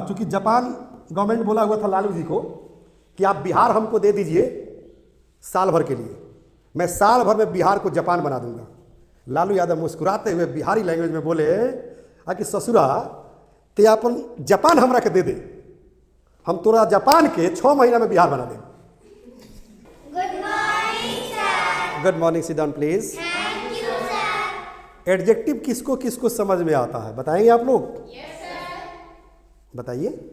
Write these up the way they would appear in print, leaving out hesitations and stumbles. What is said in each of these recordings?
चूंकि Japan government बोला हुआ था लालू जी को कि आप बिहार हमको दे दीजिए साल भर के लिए, मैं साल भर में बिहार को जापान बना दूंगा। लालू यादव मुस्कुराते हुए बिहारी लैंग्वेज में बोले कि ससुरा ते अपन जापान हमरा के दे दे, हम तोरा जापान के 6 महीना में बिहार बना दें। Good morning, sit down please. Thank you sir. Adjective किसको किसको समझ में आता है बताएंगे आप लोग? Yes sir. बताइए।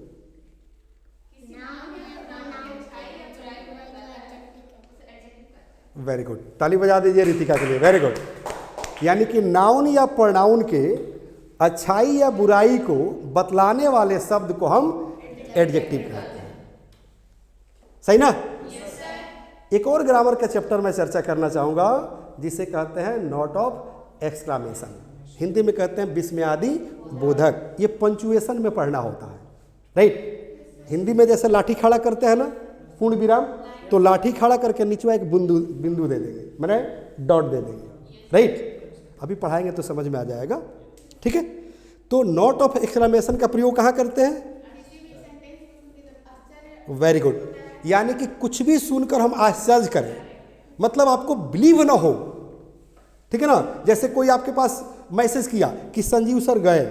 वेरी गुड, ताली बजा दीजिए रितिका के लिए, वेरी गुड। यानी कि नाउन या प्रोनाउन के अच्छाई या बुराई को बतलाने वाले शब्द को हम एडजेक्टिव कहते हैं, सही ना? Yes sir. एक और ग्रामर का चैप्टर में चर्चा करना चाहूंगा जिसे कहते हैं नोट ऑफ एक्सक्लामेशन, हिंदी में कहते हैं विस्मयादि बोधक। ये पंचुएशन में पढ़ना होता है, राइट? हिंदी में जैसे लाठी खड़ा करते हैं ना, पूर्ण विराम, तो लाठी खड़ा करके नीचे एक बिंदु दे देंगे, मैंने डॉट दे देंगे, राइट? अभी पढ़ाएंगे तो समझ में आ जाएगा, ठीक है? तो नोट ऑफ एक्सक्लामेशन का प्रयोग कहाँ करते हैं? वेरी गुड, यानी कि कुछ भी सुनकर हम आश्चर्य करें, मतलब आपको बिलीव ना हो, ठीक है ना? जैसे कोई आपके पास मैसेज किया कि संजीव सर गए,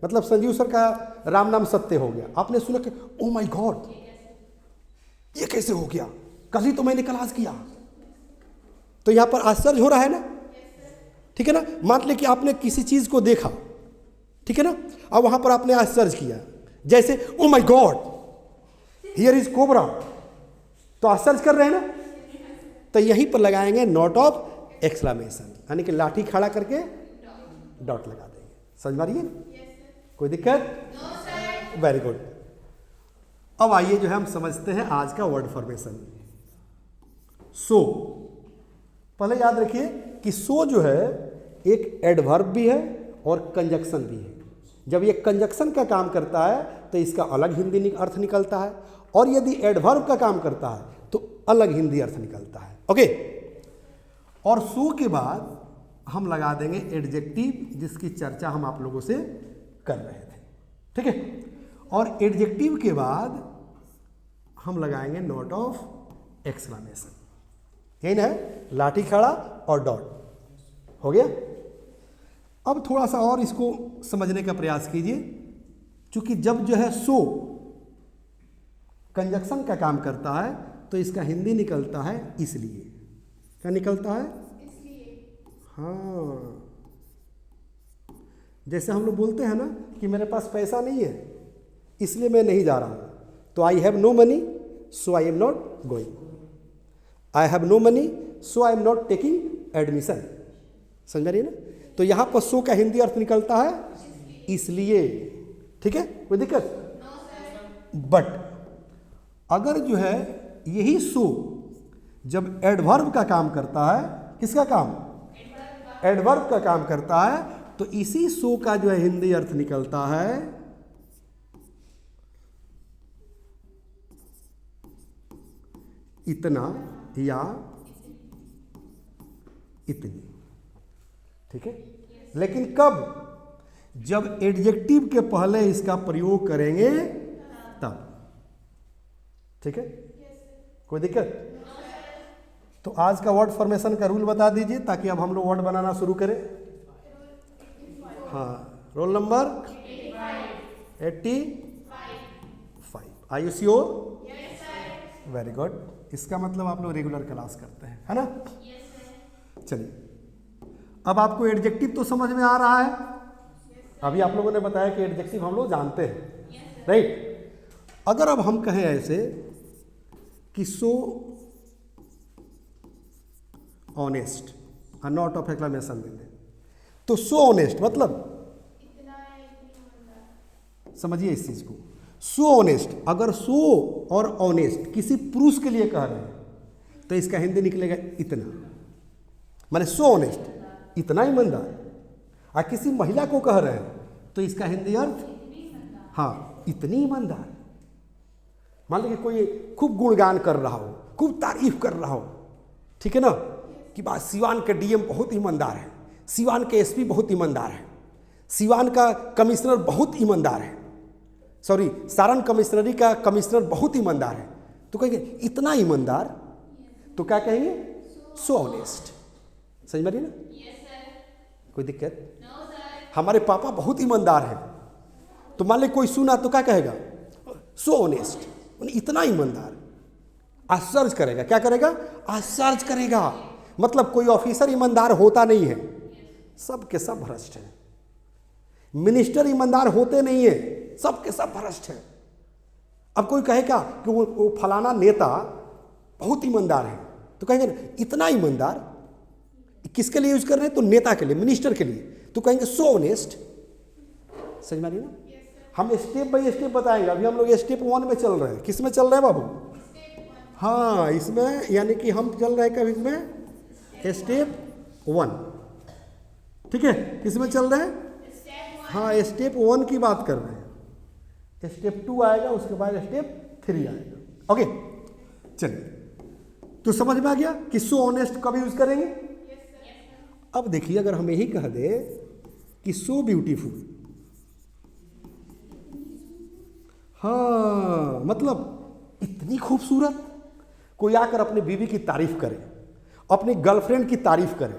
मतलब संजीव सर का राम नाम सत्य हो गया, आपने सुना कि ओ माय गॉड ये कैसे हो गया, कल ही तो मैंने क्लास किया, तो यहां पर आश्चर्य हो रहा है ना, ठीक है ना? मान ले कि आपने किसी चीज को देखा, ठीक है ना, अब वहां पर आपने आश्चर्य किया, जैसे oh my God here is cobra, तो आश्चर्य कर रहे हैं ना, तो यहीं पर लगाएंगे नोट ऑफ एक्सक्लामेशन, यानी कि लाठी खड़ा करके डॉट लगा देंगे। समझ मारिए? कोई दिक्कत? Very good. अब आइए जो है हम समझते हैं आज का वर्ड फॉर्मेशन। सो पहले याद रखिए कि सो जो है एक एडवर्ब भी है और कंजक्शन भी है। जब ये कंजक्शन का काम करता है तो इसका अलग हिंदी अर्थ निकलता है, और यदि एडवर्ब का काम करता है तो अलग हिंदी अर्थ निकलता है, ओके? और सो के बाद हम लगा देंगे एडजेक्टिव, जिसकी चर्चा हम आप लोगों से कर रहे थे, ठीक है? और एडजेक्टिव के बाद हम लगाएंगे नोट ऑफ एक्सक्लामेशन, यही ना है, लाठी खड़ा और डॉट, हो गया? अब थोड़ा सा और इसको समझने का प्रयास कीजिए, क्योंकि जब जो है सो कंजक्शन का काम करता है तो इसका हिंदी निकलता है इसलिए। क्या निकलता है? इसलिए। हाँ, जैसे हम लोग बोलते हैं ना कि मेरे पास पैसा नहीं है इसलिए मैं नहीं जा रहा हूं, तो I have no money so I am not going, I have no money so I am not taking admission. समझ रही है ना? तो यहां पर सो का हिंदी अर्थ निकलता है इसलिए, ठीक है? कोई दिक्कत? बट अगर जो है यही सो जब एडवर्ब का काम करता है, किसका काम? एडवर्ब का काम करता है, तो इसी सो का जो है हिंदी अर्थ निकलता है इतना या इतनी, ठीक है? लेकिन कब? जब एडजेक्टिव के पहले इसका प्रयोग करेंगे तब, ठीक है? कोई दिक्कत? तो आज का वर्ड फॉर्मेशन का रूल बता दीजिए ताकि अब हम लोग वर्ड बनाना शुरू करें। हाँ, roll number 85। Are you sure? Very good. इसका मतलब आप लोग रेगुलर क्लास करते हैं, है ना? चलिए, अब आपको एडजेक्टिव तो समझ में आ रहा है। अभी आप लोगों ने बताया कि एडजेक्टिव हम लोग जानते हैं, राइट? अगर अब हम कहें ऐसे कि so honest, not of exclamation दे दें, तो सो ऑनेस्ट मतलब समझिए इस चीज को। सो ऑनेस्ट, अगर सो और ऑनेस्ट किसी पुरुष के लिए कह रहे हैं तो इसका हिंदी निकलेगा इतना, माने सो ऑनेस्ट इतना ईमानदार। और किसी महिला को कह रहे हैं तो इसका हिंदी अर्थ, हाँ, इतनी ईमानदार। मान लीजिए कोई खूब गुणगान कर रहा हो, खूब तारीफ कर रहा हो, ठीक है ना, कि बात सिवान के डीएम बहुत ईमानदार है, सिवान के एसपी बहुत ईमानदार है, सिवान का कमिश्नर बहुत ईमानदार है, सॉरी सारण कमिश्नरी का कमिश्नर बहुत ईमानदार है, तो कहेंगे इतना ईमानदार, तो क्या कहेंगे? So honest. समझ में आ रही है ना? कोई दिक्कत? हमारे पापा बहुत ईमानदार हैं, तो मान ले कोई सुना तो क्या कहेगा? सो ऑनेस्ट, इतना ईमानदार। आश्चर्य करेगा, क्या करेगा? आश्चर्य करेगा। मतलब कोई ऑफिसर ईमानदार होता नहीं है, सब के सब भ्रष्ट हैं। मिनिस्टर ईमानदार होते नहीं है, सब के सब भ्रष्ट हैं। अब कोई कहेगा कि वो फलाना नेता बहुत ईमानदार है, तो कहेंगे ना इतना ईमानदार, किसके लिए यूज कर रहे हैं? तो नेता के लिए, मिनिस्टर के लिए, तो कहेंगे सो ऑनेस्ट। समझ में आ रही है ना? हम स्टेप बाय स्टेप बताएंगे। अभी हम लोग स्टेप 1 में चल रहे हैं। किस में चल रहे हैं बाबू? हाँ, इसमें यानी कि हम चल रहे हैं कब? इसमें स्टेप 1, ठीक है? किसमें चल रहे हैं? हाँ, स्टेप 1 की बात कर रहे हैं। स्टेप 2 आएगा, उसके बाद स्टेप 3 आएगा। ओके, चलिए, तो समझ में आ गया कि सो ऑनेस्ट कब यूज करेंगे? अब देखिए, अगर हम यही कह दे कि सो ब्यूटीफुल, हाँ मतलब इतनी खूबसूरत, कोई आकर अपनी बीवी की तारीफ करे, अपनी गर्लफ्रेंड की तारीफ करे,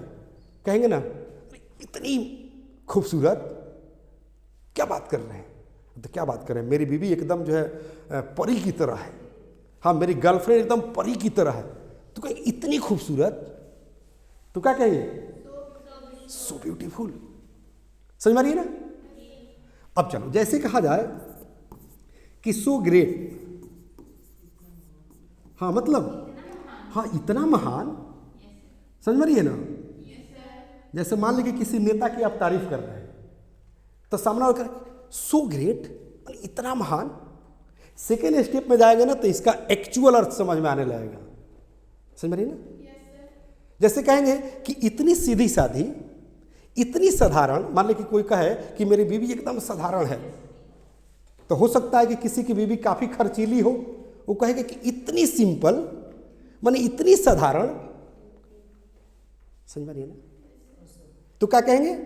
कहेंगे ना इतनी खूबसूरत, क्या बात कर रहे हैं? तो क्या बात करें, मेरी बीवी एकदम जो है परी की तरह है, हाँ मेरी गर्लफ्रेंड एकदम परी की तरह है, तो कहेंगे इतनी खूबसूरत, तो क्या कहेंगे? So beautiful. समझ में आ रही है ना? अब चलो, जैसे कहा जाए कि सो ग्रेट, हाँ मतलब हाँ इतना महान। समझ में रही है ना? जैसे मान लीजिए किसी नेता की आप तारीफ कर रहे हैं, तो सामने वाला सो ग्रेट, इतना महान। सेकेंड स्टेप में जाएगा ना, तो इसका एक्चुअल अर्थ समझ में आने लगेगा। समझ में रही ना? जैसे कहेंगे कि इतनी सीधी साधी, इतनी साधारण। मान लीजिए कि कोई कहे कि मेरी बीवी एकदम साधारण है, तो हो सकता है कि किसी की बीवी काफी खर्चीली हो, वो कहेगा कि इतनी सिंपल, माने इतनी साधारण। समझ में रही है ना? तो क्या कहेंगे?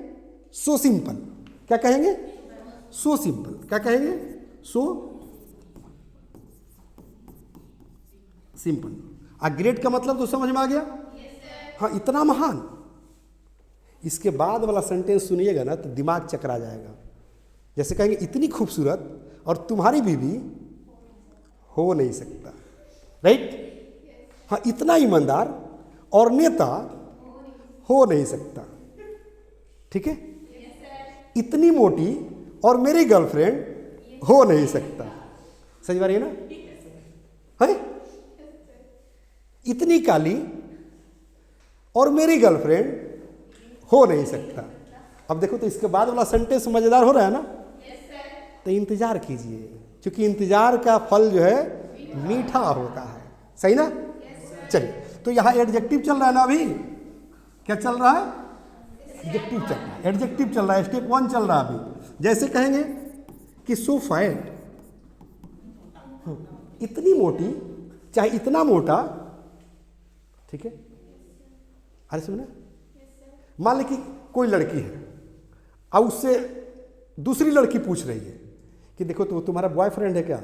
So simple. क्या कहेंगे? So simple. क्या कहेंगे? So simple. ग्रेट का मतलब तो समझ में आ गया? हाँ, इतना महान। इसके बाद वाला सेंटेंस सुनिएगा ना तो दिमाग चकरा जाएगा। जैसे कहेंगे इतनी खूबसूरत और तुम्हारी बीवी हो नहीं सकता, राइट? हाँ, इतना ईमानदार और नेता हो नहीं सकता, ठीक है? इतनी मोटी और मेरी गर्लफ्रेंड हो नहीं सकता। सही बात है ना? है? इतनी काली और मेरी गर्लफ्रेंड हो नहीं सकता। अब देखो, तो इसके बाद वाला सेंटेंस मजेदार हो रहा है ना? तो इंतजार कीजिए, क्योंकि इंतजार का फल जो है मीठा होता है। सही ना? चलिए, तो यहाँ एडजेक्टिव चल रहा है ना? अभी क्या चल रहा है? एडजेक्टिव चल रहा है। एडजेक्टिव चल रहा है, स्टेप 1 चल रहा है अभी। जैसे कहेंगे कि सो फैट, इतनी मोटी, चाहे इतना मोटा, ठीक है? अरे सुना, मान ली कि कोई लड़की है और उससे दूसरी लड़की पूछ रही है कि देखो तो तुम्हारा बॉयफ्रेंड है क्या?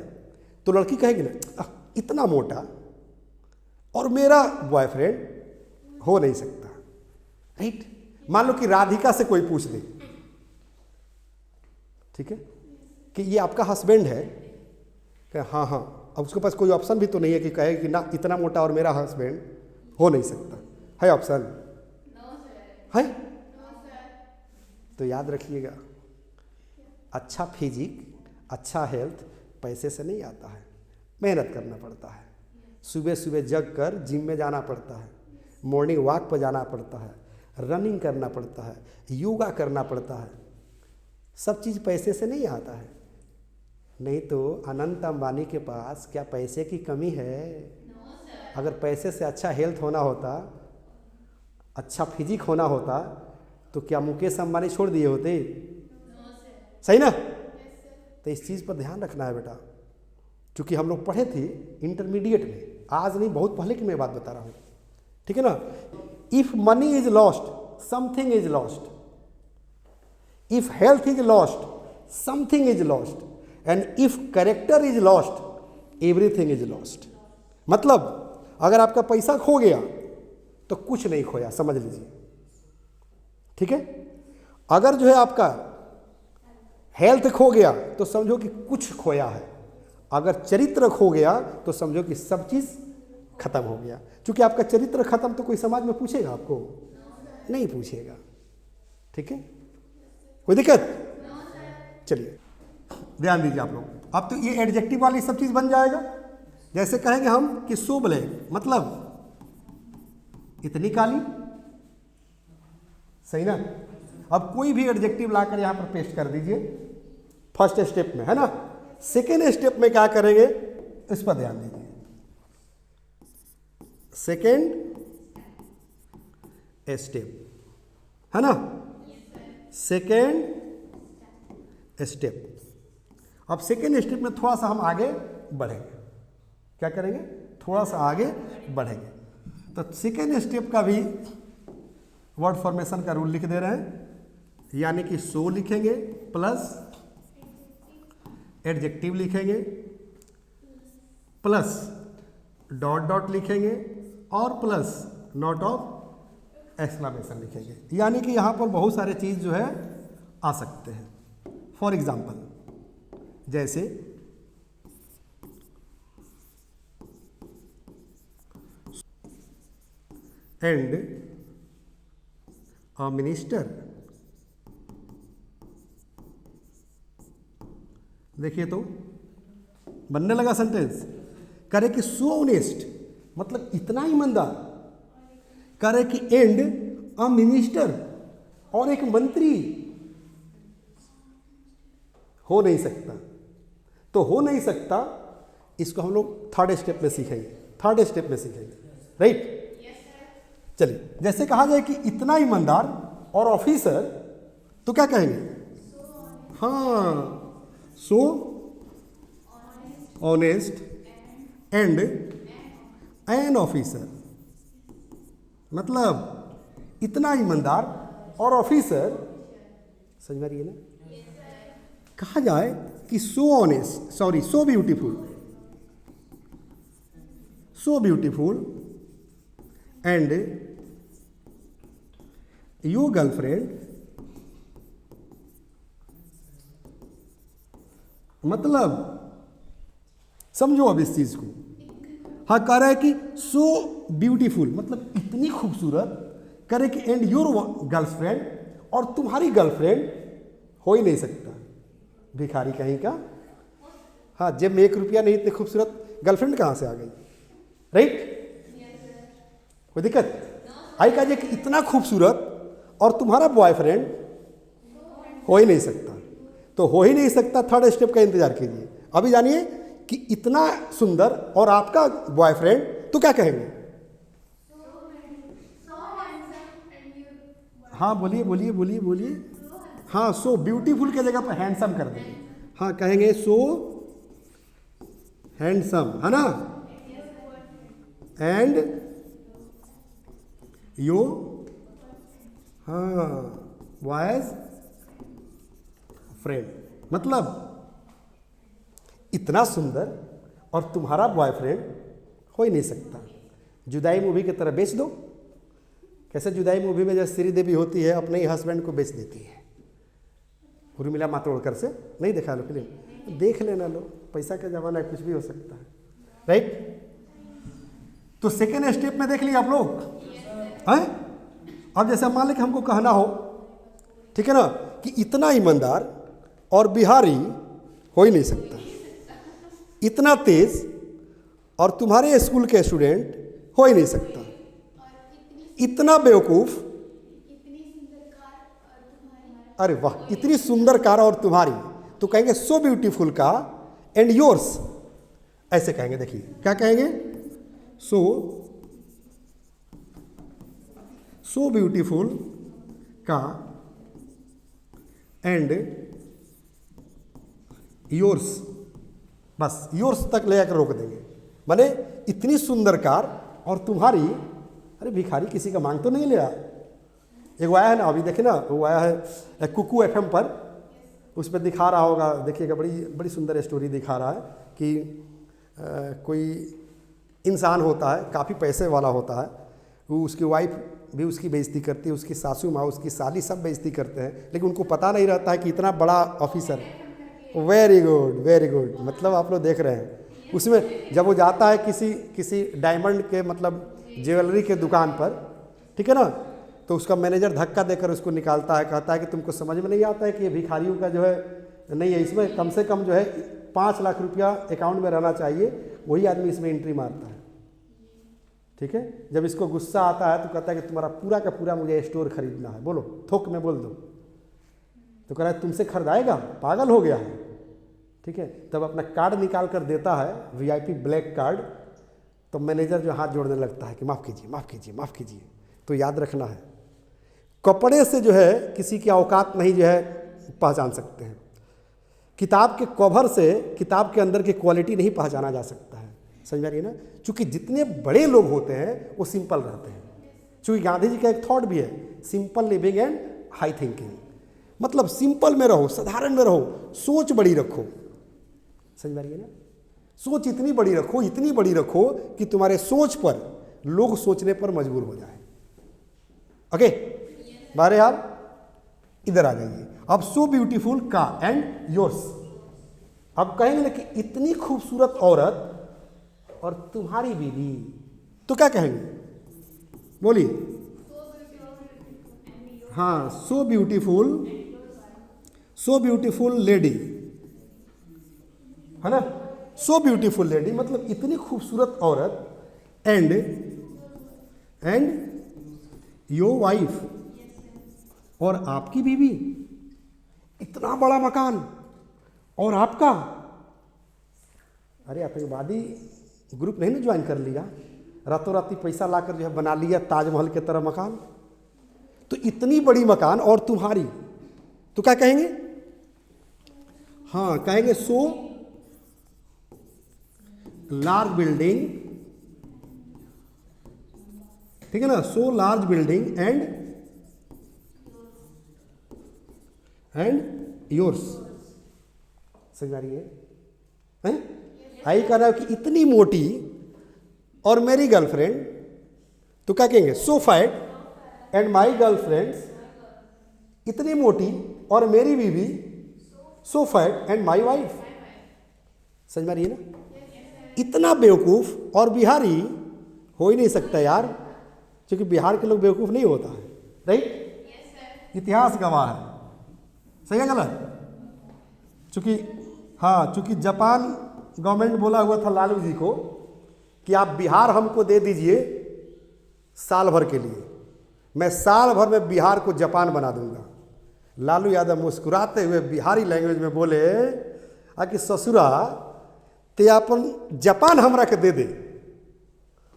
तो लड़की कहेगी ना इतना मोटा और मेरा बॉयफ्रेंड हो नहीं सकता, राइट? मान लो कि राधिका से कोई पूछ दे, ठीक है, कि ये आपका हस्बैंड है? कहे हाँ हाँ। अब उसके पास कोई ऑप्शन भी तो नहीं है कि कहे कि ना इतना मोटा और मेरा हस्बैंड हो नहीं सकता। है ऑप्शन? है? तो याद रखिएगा, अच्छा फिजिक, अच्छा हेल्थ पैसे से नहीं आता है, मेहनत करना पड़ता है। सुबह सुबह जग कर जिम में जाना पड़ता है, मॉर्निंग वॉक पर जाना पड़ता है, रनिंग करना पड़ता है, योगा करना पड़ता है। सब चीज़ पैसे से नहीं आता है। नहीं तो अनंत अंबानी के पास क्या पैसे की कमी है? अगर पैसे से अच्छा हेल्थ होना होता, अच्छा फिजिक होना होता, तो क्या मुकेश अंबानी छोड़ दिए होते? सही ना? तो इस चीज़ पर ध्यान रखना है बेटा, क्योंकि हम लोग पढ़े थे इंटरमीडिएट में, आज नहीं बहुत पहले की मैं बात बता रहा हूँ, ठीक है ना? If money is lost something is lost, if health is lost something is lost, and if character is lost everything is lost. मतलब अगर आपका पैसा खो गया तो कुछ नहीं खोया, समझ लीजिए, ठीक है। अगर जो है आपका हेल्थ खो गया तो समझो कि कुछ खोया है। अगर चरित्र खो गया तो समझो कि सब चीज़ खत्म हो गया। क्योंकि आपका चरित्र खत्म तो कोई समाज में पूछेगा आपको? नहीं पूछेगा, ठीक है। कोई दिक्कत? चलिए ध्यान दीजिए आप लोग। अब तो ये एडजेक्टिव वाली सब चीज़ बन जाएगा। जैसे कहेंगे हम कि सो ब्लैक, मतलब इतनी काली, सही ना। अब कोई भी एडजेक्टिव लाकर यहां पर पेस्ट कर दीजिए फर्स्ट स्टेप में, है ना। सेकेंड स्टेप में क्या करेंगे इस पर ध्यान दीजिए। सेकेंड स्टेप, है ना, सेकेंड स्टेप। अब सेकेंड स्टेप में थोड़ा सा हम आगे बढ़ेंगे। क्या करेंगे? थोड़ा सा आगे बढ़ेंगे। तो सेकेंड स्टेप का भी वर्ड फॉर्मेशन का रूल लिख दे रहे हैं, यानी कि सो लिखेंगे प्लस एडजेक्टिव लिखेंगे प्लस डॉट डॉट लिखेंगे और प्लस नॉट ऑफ एक्सक्लेमेशन लिखेंगे। यानी कि यहाँ पर बहुत सारे चीज़ जो है आ सकते हैं। फॉर एग्जाम्पल जैसे एंड अ मिनिस्टर, देखिए तो बनने लगा सेंटेंस। करे कि सो ऑनेस्ट, मतलब इतना ईमानदार। करे कि एंड अ मिनिस्टर, और एक मंत्री। हो नहीं सकता, तो हो नहीं सकता इसको हम लोग थर्ड स्टेप में सीखेंगे। थर्ड स्टेप में सीखेंगे, राइट। चलिए जैसे कहा जाए कि इतना ईमानदार और ऑफिसर, तो क्या कहेंगे? हाँ, so honest and an officer, मतलब इतना ईमानदार और ऑफिसर, समझ में आ रही है ना। कहा जाए कि so honest, sorry so beautiful, so beautiful and your girlfriend, मतलब समझो अब इस चीज को। हाँ, कह रहा है कि सो ब्यूटीफुल, मतलब इतनी खूबसूरत। करे कि एंड योर गर्लफ्रेंड, और तुम्हारी गर्लफ्रेंड हो ही नहीं सकता। भिखारी कहीं का। हाँ, जेब में 1 रुपया नहीं, इतनी खूबसूरत गर्लफ्रेंड कहाँ से आ गई, राइट। कोई दिक्कत आई? कहा जाए कि इतना खूबसूरत और तुम्हारा बॉयफ्रेंड हो ही नहीं सकता। तो हो ही नहीं सकता, थर्ड स्टेप का इंतजार कीजिए। अभी जानिए कि इतना सुंदर और आपका बॉयफ्रेंड, तो क्या कहेंगे? हाँ बोलिए बोलिए बोलिए बोलिए। हाँ, सो ब्यूटीफुल के जगह पर हैंडसम कर देंगे। हाँ, कहेंगे सो हैंडसम, है ना। एंड यो, हाँ, बॉयज फ्रेंड, मतलब इतना सुंदर और तुम्हारा बॉयफ्रेंड हो ही नहीं सकता। जुदाई मूवी की तरह बेच दो। कैसे जुदाई मूवी में जैसे श्रीदेवी होती है अपने ही हस्बैंड को बेच देती है, उर्मिला मातोड़कर से। नहीं देखा लो फिल्म? देख लेना लो, पैसा का जमाना है, कुछ भी हो सकता है, राइट। तो सेकेंड स्टेप में देख लिया आप लोग हैं। अब जैसे मान लें कि हमको कहना हो, ठीक है ना, कि इतना ईमानदार और बिहारी हो ही नहीं सकता, इतना तेज और तुम्हारे स्कूल के स्टूडेंट हो ही नहीं सकता, इतना बेवकूफ, अरे वाह, इतनी सुंदर कार और तुम्हारी, तो कहेंगे सो ब्यूटीफुल का एंड योर्स, ऐसे कहेंगे। देखिए क्या कहेंगे? सो ब्यूटीफुल का एंड योर्स, बस योर्स तक ले आकर रोक देंगे। माने इतनी सुंदर कार और तुम्हारी, अरे भिखारी किसी का मांग तो नहीं लिया। एक आया है ना, अभी देखे ना, वो आया है कुकू FM पर, उस पर दिखा रहा होगा, देखिएगा, बड़ी बड़ी सुंदर स्टोरी दिखा रहा है कि कोई इंसान होता है, काफ़ी पैसे वाला होता है, वो उसकी वाइफ भी उसकी बेइज्जती करती है, उसकी सासू माँ, उसकी साली, सब बेइज्जती करते हैं, लेकिन उनको पता नहीं रहता है कि इतना बड़ा ऑफिसर है। वेरी गुड, वेरी गुड, मतलब आप लोग देख रहे हैं। उसमें जब वो जाता है किसी डायमंड के मतलब ज्वेलरी के दुकान पर, ठीक है ना, तो उसका मैनेजर धक्का देकर उसको निकालता है, कहता है कि तुमको समझ में नहीं आता है कि ये भिखारियों का जो है नहीं है, इसमें कम से कम जो है 5 लाख रुपया अकाउंट में रहना चाहिए, वही आदमी इसमें एंट्री मारता है। ठीक है, जब इसको गुस्सा आता है तो कहता है कि तुम्हारा पूरा का पूरा मुझे स्टोर खरीदना है, बोलो, थोक में बोल दो। तो कह रहा है तुमसे खरीदाएगा, पागल हो गया है। ठीक है, तब अपना कार्ड निकाल कर देता है, VIP ब्लैक कार्ड, तो मैनेजर जो हाथ जोड़ने लगता है कि माफ़ कीजिए, माफ़ कीजिए, माफ़ कीजिए। तो याद रखना है, कपड़े से जो है किसी की औकात नहीं जो है पहचान सकते हैं, किताब के कवर से किताब के अंदर की क्वालिटी नहीं पहचाना जा सकता है। समझ में आ रही है ना? क्योंकि जितने बड़े लोग होते हैं वो सिंपल रहते हैं। क्योंकि गांधी जी का एक थॉट भी है, simple living and high thinking, मतलब सिंपल में रहो, साधारण में रहो, सोच बड़ी रखो। समझ में आ रही है ना? सोच इतनी बड़ी रखो, इतनी बड़ी रखो कि तुम्हारे सोच पर लोग सोचने पर मजबूर हो जाए। ओके, बारे आप इधर आ जाइए। अब सो ब्यूटीफुल का एंड योर्स। अब कहेंगे ना कि इतनी खूबसूरत औरत और तुम्हारी बीवी, तो क्या कहेंगे? बोलिए। हाँ, सो ब्यूटीफुल लेडी, है ना? सो ब्यूटीफुल लेडी मतलब इतनी खूबसूरत औरत एंड योर वाइफ, और आपकी बीवी, इतना बड़ा मकान और आपका। अरे आतंकवादी ग्रुप नहीं ना ज्वाइन कर लिया, रातों राती पैसा लाकर जो है बना लिया ताजमहल के तरह मकान। तो इतनी बड़ी मकान और तुम्हारी, तो क्या कहेंगे? हाँ, कहेंगे सो लार्ज बिल्डिंग, ठीक है ना, so large building and yours. समझ आ रही है? आई कह रहा है कि इतनी मोटी और मेरी गर्लफ्रेंड, तो क्या कहेंगे? So fat and my girlfriends, इतनी मोटी और मेरी बीवी, so fat and my wife. समझ में आ रही है ना? इतना बेवकूफ़ और बिहारी हो ही नहीं सकता यार, क्योंकि बिहार के लोग बेवकूफ़ नहीं होता है, राइट? इतिहास गवाह है। सही है गलत? चूँकि जापान गवर्नमेंट बोला हुआ था लालू जी को कि आप बिहार हमको दे दीजिए साल भर के लिए, मैं साल भर में बिहार को जापान बना दूंगा। लालू यादव मुस्कुराते हुए बिहारी लैंग्वेज में बोले कि ससुरा ते अपन जापान हमरा के दे दे,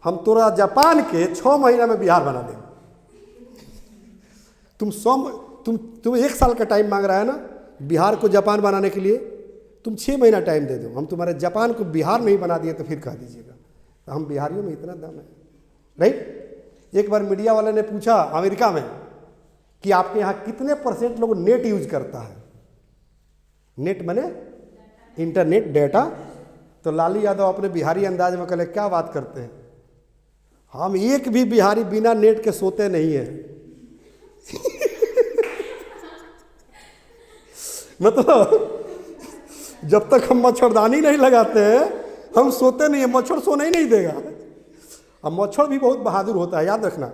हम तोरा जापान के 6 महीना में बिहार बना दें। तुम 1 साल का टाइम मांग रहा है ना बिहार को जापान बनाने के लिए, तुम 6 महीना टाइम दे दो, हम तुम्हारे जापान को बिहार नहीं बना दिए तो फिर कह दीजिएगा। तो हम बिहारियों में इतना दम है, राइट? एक बार मीडिया वाले ने पूछा अमेरिका में कि आपके यहाँ कितने % लोग नेट यूज करता है? नेट माने इंटरनेट डेटा। तो लालू यादव अपने बिहारी अंदाज में कहले, क्या बात करते हैं, हम एक भी बिहारी बिना नेट के सोते नहीं है। मतलब जब तक हम मच्छरदानी नहीं लगाते हैं हम सोते नहीं है, मच्छर सोने ही नहीं देगा। अब मच्छर भी बहुत बहादुर होता है, याद रखना।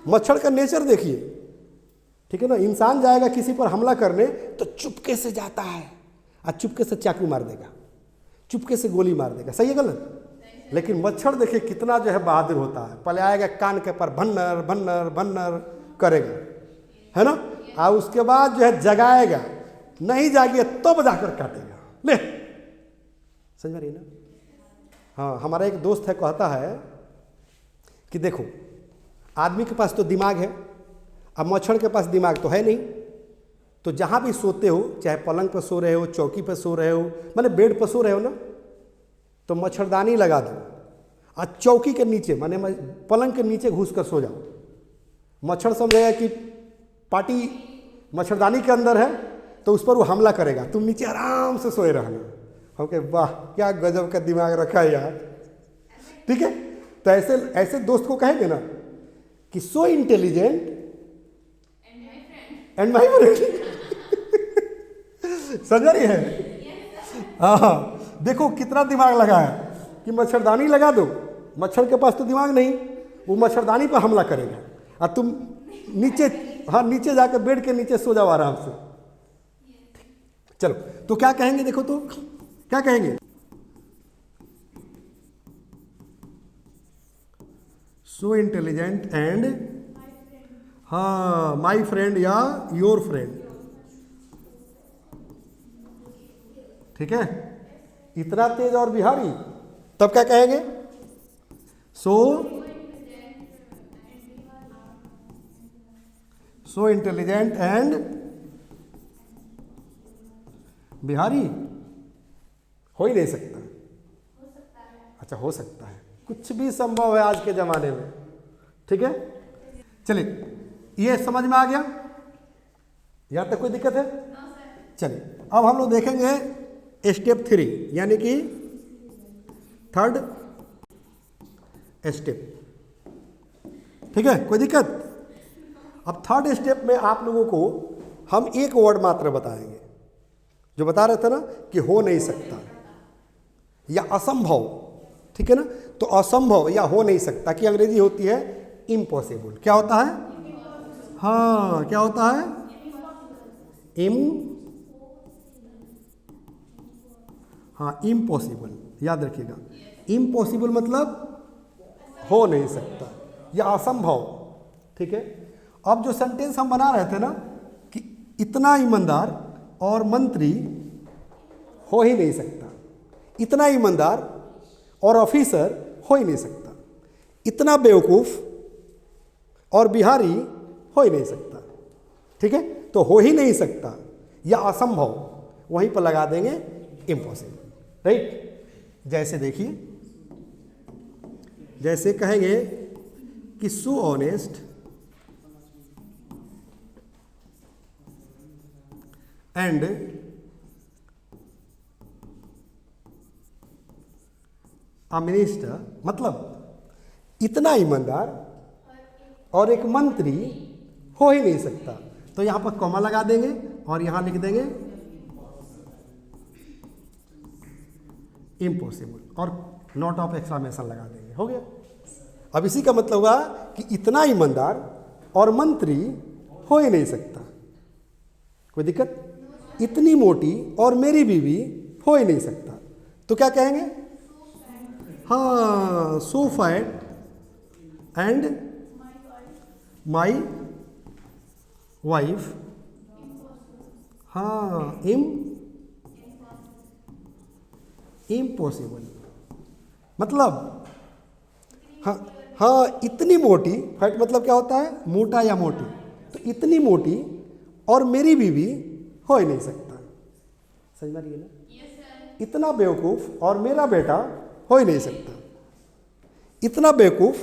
मच्छर का नेचर देखिए, ठीक है ना? इंसान जाएगा किसी पर हमला करने तो चुपके से जाता है और चुपके से चाकू मार देगा, चुपके से गोली मार देगा। सही है गलत? लेकिन मच्छर देखिए कितना जो है बहादुर होता है, पहले आएगा कान के पर भन्नर भन्नर भन्नर करेगा, है ना? और उसके बाद जो है जगाएगा, नहीं जागिए तब जाकर काटेगा। ले, समझ में रही ना? हाँ, हमारा एक दोस्त है, कहता है कि देखो आदमी के पास तो दिमाग है, अब मच्छर के पास दिमाग तो है नहीं, तो जहाँ भी सोते हो, चाहे पलंग पर सो रहे हो, चौकी पर सो रहे हो, माने बेड पर सो रहे हो ना, तो मच्छरदानी लगा दो और चौकी के नीचे माने पलंग के नीचे घुस कर सो जाओ। मच्छर समझेगा कि पार्टी मच्छरदानी के अंदर है, तो उस पर वो हमला करेगा, तुम नीचे आराम से सोए रहना। हम कहे वाह क्या गजब का दिमाग रखा है यार, ठीक है। तो ऐसे ऐसे दोस्त को कहेंगे ना कि so intelligent and my friend. समझ रही है? हाँ, देखो कितना दिमाग लगा है कि मच्छरदानी लगा दो, मच्छर के पास तो दिमाग नहीं, वो मच्छरदानी पर हमला करेगा और तुम नीचे, हाँ नीचे जाकर बेड के नीचे सो जाओ आराम से। चलो तो क्या कहेंगे, देखो तो क्या कहेंगे, सो इंटेलिजेंट एंड, हाँ माई फ्रेंड या योर फ्रेंड, ठीक है। इतना तेज और बिहारी, तब क्या कहेंगे, सो इंटेलिजेंट एंड बिहारी। हो ही नहीं सकता, अच्छा हो सकता है, कुछ भी संभव है आज के जमाने में, ठीक है। चलिए ये समझ में आ गया, यहां तक कोई दिक्कत है? चलिए अब हम लोग देखेंगे स्टेप 3 यानी कि थर्ड स्टेप, ठीक है, कोई दिक्कत? अब थर्ड स्टेप में आप लोगों को हम एक वर्ड मात्र बताएंगे, जो बता रहे थे ना कि हो नहीं सकता या असंभव, ठीक है ना। तो असंभव या हो नहीं सकता की अंग्रेजी होती है इम्पॉसिबल। क्या होता है? हाँ क्या होता है? हाँ इम्पॉसिबल, याद रखिएगा। इम्पॉसिबल मतलब हो नहीं सकता या असंभव, ठीक है। अब जो सेंटेंस हम बना रहे थे ना कि इतना ईमानदार और मंत्री हो ही नहीं सकता, इतना ईमानदार और ऑफिसर हो ही नहीं सकता, इतना बेवकूफ़ और बिहारी हो ही नहीं सकता, ठीक है। तो हो ही नहीं सकता या असंभव, वहीं पर लगा देंगे इम्पॉसिबल, राइट। जैसे देखिए, जैसे कहेंगे कि so honest and a minister, मतलब इतना ईमानदार और एक मंत्री हो ही नहीं सकता। तो यहां पर कॉमा लगा देंगे और यहां लिख देंगे इम्पॉसिबल और नॉट ऑफ एक्सक्लेमेशन लगा देंगे, हो गया। अब इसी का मतलब हुआ कि इतना ईमानदार और मंत्री हो ही नहीं सकता। कोई दिक्कत? इतनी मोटी और मेरी बीवी हो ही नहीं सकता। तो क्या कहेंगे? हाँ so fat and my wife, हाँ इम्पॉसिबल, मतलब हाँ इतनी मोटी, फैट मतलब क्या होता है? मोटा या मोटी। तो इतनी मोटी और मेरी बीवी हो ही नहीं सकता, समझ में आ रही है ना। इतना बेवकूफ़ और मेरा बेटा हो ही नहीं सकता, इतना बेवकूफ़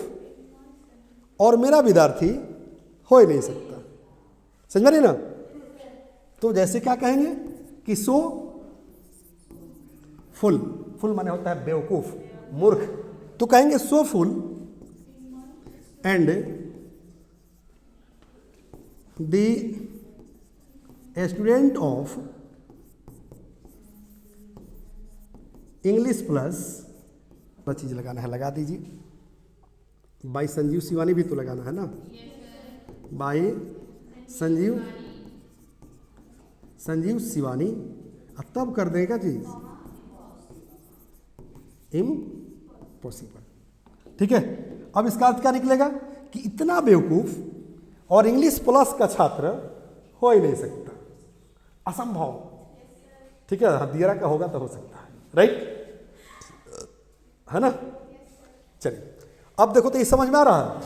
और मेरा विद्यार्थी हो ही नहीं सकता, समझ में आ रही है ना। तो जैसे क्या कहेंगे कि सो फुल, फुल माने होता है बेवकूफ़, मूर्ख। तो कहेंगे so fool and the student of English plus चीज़ लगाना है, लगा दीजिए। बाई संजीव शिवानी भी तो लगाना है ना, बाई संजीव शिवानी, अब तब कर देगा चीज़ इम्पॉसिबल, ठीक है। अब इसका अर्थ क्या निकलेगा कि इतना बेवकूफ़ और इंग्लिश प्लस का छात्र हो ही नहीं सकता, असंभव, ठीक है। दियरा का होगा तो हो सकता है, राइट, है ना। चलिए अब देखो तो ये समझ में आ रहा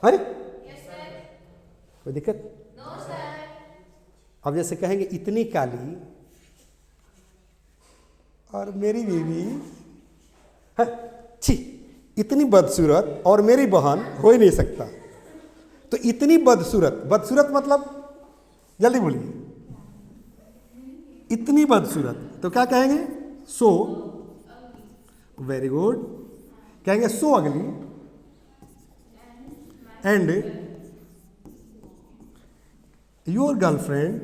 है? कोई दिक्कत? अब जैसे कहेंगे इतनी काली और मेरी बीवी है, छी, इतनी बदसूरत और मेरी बहन हो ही नहीं सकता। तो इतनी बदसूरत, बदसूरत मतलब जल्दी बोलिए, इतनी बदसूरत, तो क्या कहेंगे? सो, वेरी गुड, कहेंगे सो अगली एंड योर गर्लफ्रेंड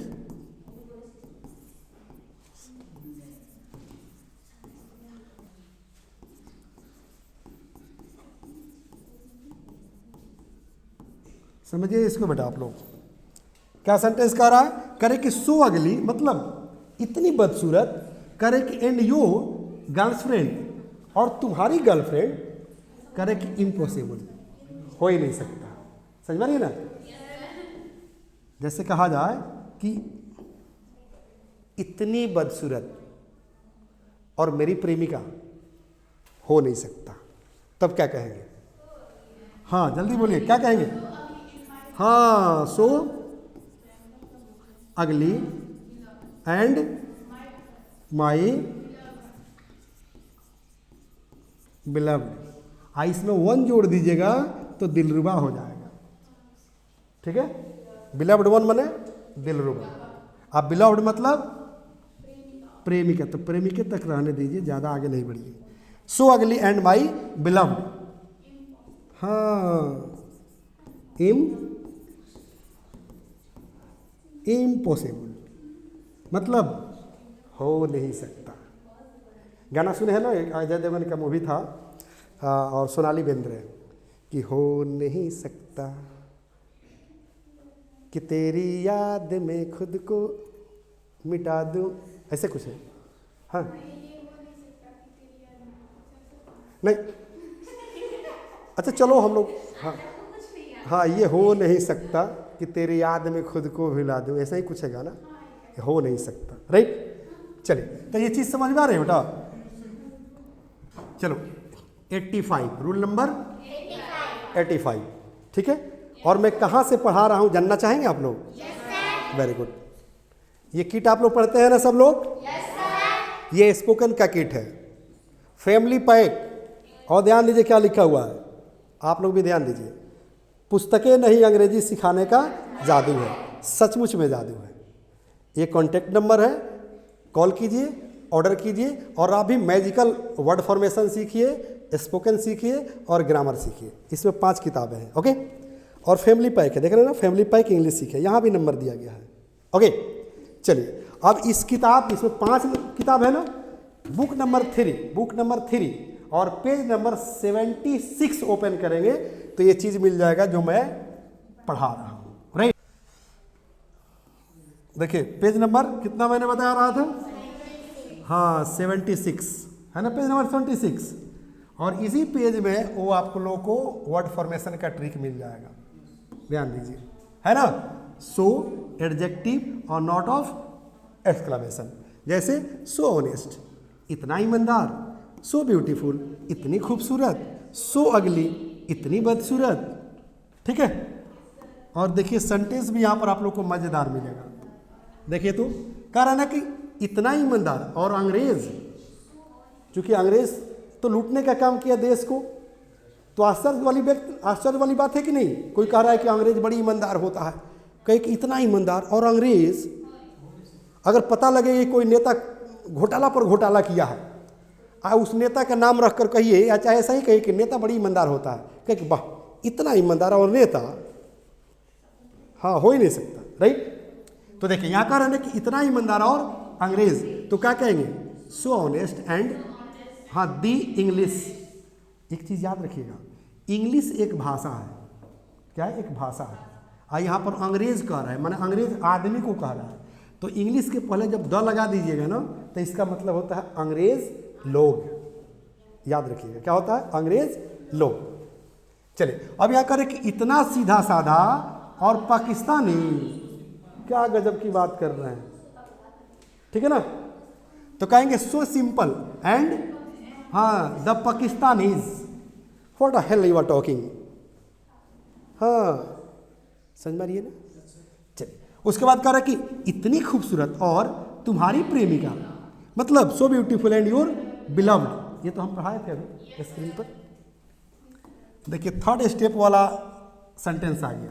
समझिए इसको बेटा आप लोग। क्या सेंटेंस कह रहा है? करे कि सो अगली मतलब इतनी बदसूरत, करे कि एंड योर गर्लफ्रेंड और तुम्हारी गर्लफ्रेंड, करे कि इम्पॉसिबल, हो ही नहीं सकता। समझ में नहीं ना? जैसे कहा जाए कि इतनी बदसूरत और मेरी प्रेमिका हो नहीं सकता, तब क्या कहेंगे? हाँ जल्दी बोलिए, क्या कहेंगे? हाँ, सो अगली एंड माई बिलव्ड। इसमें वन जोड़ दीजिएगा तो दिलरुबा हो जाएगा। ठीक है, बिलव्ड वन माने दिलरुबा, अब बिलव्ड मतलब प्रेमिका, तो प्रेमिके तक रहने दीजिए, ज़्यादा आगे नहीं बढ़िए। सो अगली एंड माई बिलव्ड, हाँ इम्पॉसिबल मतलब हो नहीं सकता। गाना सुने हैं ना, एक अजय देवगन का मूवी था और सोनाली बेंद्रे कि हो नहीं सकता कि तेरी याद में खुद को मिटा दूं, ऐसे कुछ है। हाँ नहीं, अच्छा चलो हम लोग, हाँ ये हो नहीं सकता कि तेरी याद में खुद को भुला दूं, ऐसा ही कुछ है गाना, हो नहीं सकता। राइट, चलिए तो ये चीज़ समझ में आ रही है बेटा। चलो 85, रूल नंबर 85, ठीक है। और मैं कहाँ से पढ़ा रहा हूँ जानना चाहेंगे आप लोग? Very good. ये किट आप लोग पढ़ते हैं ना सब लोग? ये स्पोकन का किट है, फैमिली पैक। और ध्यान दीजिए क्या लिखा हुआ है, आप लोग भी ध्यान दीजिए। पुस्तकें नहीं अंग्रेजी सिखाने का जादू है, सचमुच में जादू है। ये कॉन्टैक्ट नंबर है, कॉल कीजिए, ऑर्डर कीजिए और आप भी मैजिकल वर्ड फॉर्मेशन सीखिए, स्पोकन सीखिए और ग्रामर सीखिए। इसमें 5 किताबें हैं, ओके। और फैमिली पैक है, देख रहे हैं ना, फैमिली पैक इंग्लिश सीखे, यहाँ भी नंबर दिया गया है, ओके। चलिए अब इस किताब, इसमें 5 किताब है ना, बुक नंबर 3 और पेज नंबर 76 ओपन करेंगे तो ये चीज़ मिल जाएगा जो मैं पढ़ा रहा हूँ। राइट, देखिए पेज नंबर कितना मैंने बता रहा था? हाँ 76 है ना, पेज नंबर 76। और इसी पेज में वो आप लोगों को वर्ड फॉर्मेशन का ट्रिक मिल जाएगा, ध्यान दीजिए, है ना। सो एडजेक्टिव और नॉट ऑफ एक्सक्लेमेशन, जैसे सो ऑनेस्ट, इतना ईमानदार, सो ब्यूटीफुल, इतनी खूबसूरत, सो अगली, इतनी बदसूरत, ठीक है। और देखिए सेंटेंस भी यहाँ पर आप लोग को मज़ेदार मिलेगा। देखिए तो कह रहा ना कि इतना ईमानदार और अंग्रेज, चूंकि अंग्रेज तो लूटने का काम किया देश को, तो आश्चर्य वाली बात है कि नहीं? कोई कह रहा है कि अंग्रेज बड़ी ईमानदार होता है, कहे कि इतना ईमानदार और अंग्रेज, अगर पता लगे कि कोई नेता घोटाला पर घोटाला किया है, उस नेता का नाम रख कर कहिए, या चाहे ऐसा ही कहिए कि नेता बड़ी ईमानदार होता है, कहे कि वाह इतना ईमानदार और नेता, हाँ हो ही नहीं सकता। राइट, तो देखिए यहाँ कह रहे हैं कि इतना ईमानदार और अंग्रेज, तो क्या कहेंगे? सो ऑनेस्ट एंड, हाँ दी इंग्लिश। एक चीज़ याद रखिएगा, इंग्लिश एक भाषा है, क्या है? एक भाषा है। यहाँ पर अंग्रेज कह रहा है, माने अंग्रेज आदमी को कह रहा है, तो इंग्लिश के पहले जब द लगा दीजिएगा ना, तो इसका मतलब होता है अंग्रेज लोग। याद रखिएगा क्या होता है? अंग्रेज लोग। चलिए अब यहाँ करें कि इतना सीधा साधा और पाकिस्तानी, क्या गजब की बात कर रहे हैं, ठीक है ना। तो कहेंगे सो सिंपल एंड, हाँ the Pakistanis, what the hell you are talking, हाँ समझ में आ रही है ना। चलिए उसके बाद कह रहा है कि इतनी खूबसूरत और तुम्हारी प्रेमिका, मतलब so beautiful and your beloved, ये तो हम पढ़ाए थे अभी स्क्रीन पर। देखिए थर्ड स्टेप वाला सेंटेंस आ गया,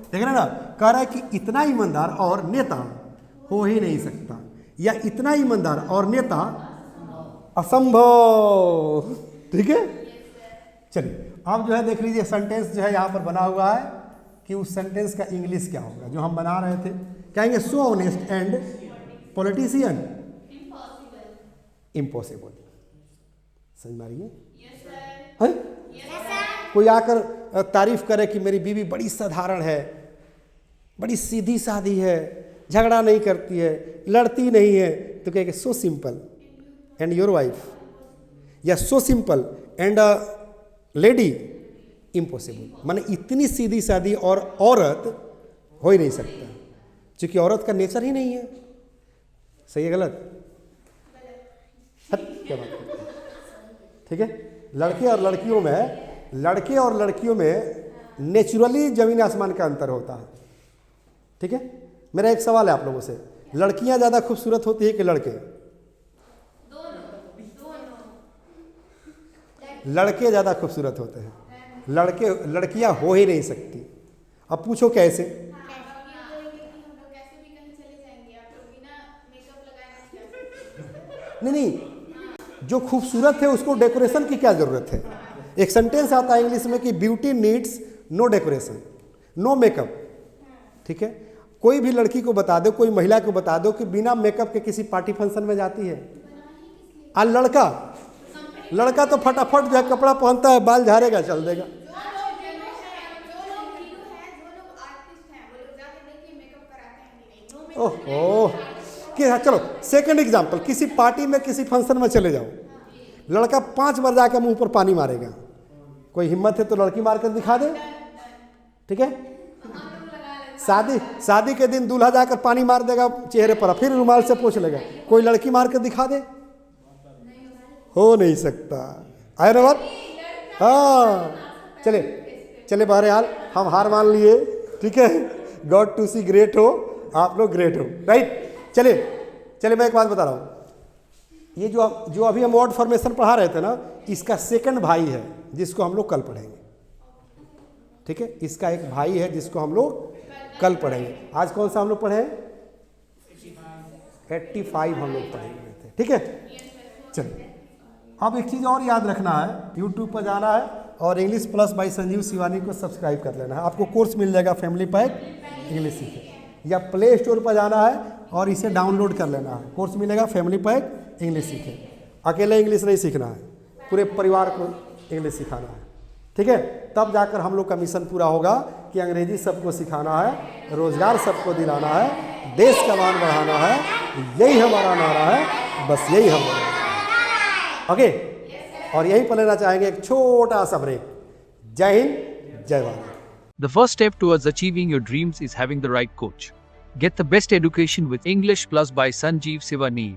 देख रहे हैं ना। कह रहा है कि इतना ईमानदार और नेता हो ही नहीं सकता। या इतना ईमानदार और नेता असंभव। ठीक है, चलिए अब जो है देख लीजिए सेंटेंस जो है यहाँ पर बना हुआ है कि उस सेंटेंस का इंग्लिश क्या होगा जो हम बना रहे थे। कहेंगे so honest and politician impossible. समझ में आ रही है? कोई आकर तारीफ करे कि मेरी बीवी बड़ी साधारण है, बड़ी सीधी सादी है, झगड़ा नहीं करती है, लड़ती नहीं है, तो कहेंगे so simple and your wife, या so simple and a lady impossible. माने इतनी सीधी सादी और औरत हो ही नहीं सकता, क्योंकि औरत का नेचर ही नहीं है। सही है गलत? क्या बात करते हैं? ठीक है, लड़के और लड़कियों में नेचुरली जमीन आसमान का अंतर होता है। ठीक है, मेरा एक सवाल है आप लोगों से, लड़कियां ज़्यादा खूबसूरत होती है कि लड़के? लड़के ज़्यादा खूबसूरत होते हैं, लड़कियां हो ही नहीं सकती। अब पूछो कैसे? नहीं, जो खूबसूरत है उसको डेकोरेशन की क्या ज़रूरत है? एक सेंटेंस आता है इंग्लिश में कि beauty needs no decoration, no makeup. ठीक है, कोई भी लड़की को बता दो, कोई महिला को बता दो कि बिना मेकअप के किसी पार्टी फंक्शन में जाती है। और लड़का तो फटाफट जो है कपड़ा पहनता है, बाल झाड़ेगा, चल देगा। ओह, कि हाँ, चलो सेकंड एग्जांपल, किसी पार्टी में किसी फंक्शन में चले जाओ, लड़का 5 बार जाकर मुंह पर पानी मारेगा, कोई हिम्मत है तो लड़की मार कर दिखा दे। ठीक है, शादी के दिन दूल्हा जाकर पानी मार देगा चेहरे पर, फिर रुमाल से पोंछ लेगा, कोई लड़की मार कर दिखा दे, हो नहीं सकता। आए ना बात? हाँ, चले बहरहाल हम हार मान लिए। ठीक है, गॉड टू सी ग्रेट हो, आप लोग ग्रेट हो, राइट। चलिए मैं एक बात बता रहा हूँ, ये जो अभी हम वर्ड फॉर्मेशन पढ़ा रहे थे ना, इसका सेकंड भाई है जिसको हम लोग कल पढ़ेंगे। ठीक है, इसका एक भाई है जिसको हम लोग कल पढ़ेंगे। आज कौन सा हम लोग पढ़े? 85 हम लोग पढ़ेंगे थे। ठीक है, चलिए अब एक चीज़ और याद रखना है, यूट्यूब पर जाना है और English plus by Sanjeev Shivani को सब्सक्राइब कर लेना है। आपको कोर्स मिल जाएगा फैमिली पैक इंग्लिश सीखे, या प्ले स्टोर पर जाना है और इसे डाउनलोड कर लेना है। कोर्स मिलेगा फैमिली पैक इंग्लिश सीखे। अकेले इंग्लिश नहीं सीखना है, पूरे परिवार को इंग्लिश सिखाना है। ठीक है, तब जाकर हम लोग का मिशन पूरा होगा कि अंग्रेजी सबको सिखाना है, रोजगार सबको दिलाना है, देश का मान बढ़ाना है। यही हमारा नारा है, बस यही हमारा। ओके, और यहीं पर लेना चाहेंगे एक छोटा सा ब्रेक। जय हिंद, जय Bharat. The first step towards achieving your dreams is having the right coach. Get the best education with English Plus by Sanjeev Sivani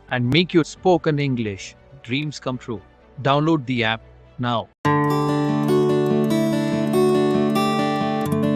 and make your spoken English dreams come true. Download the app now.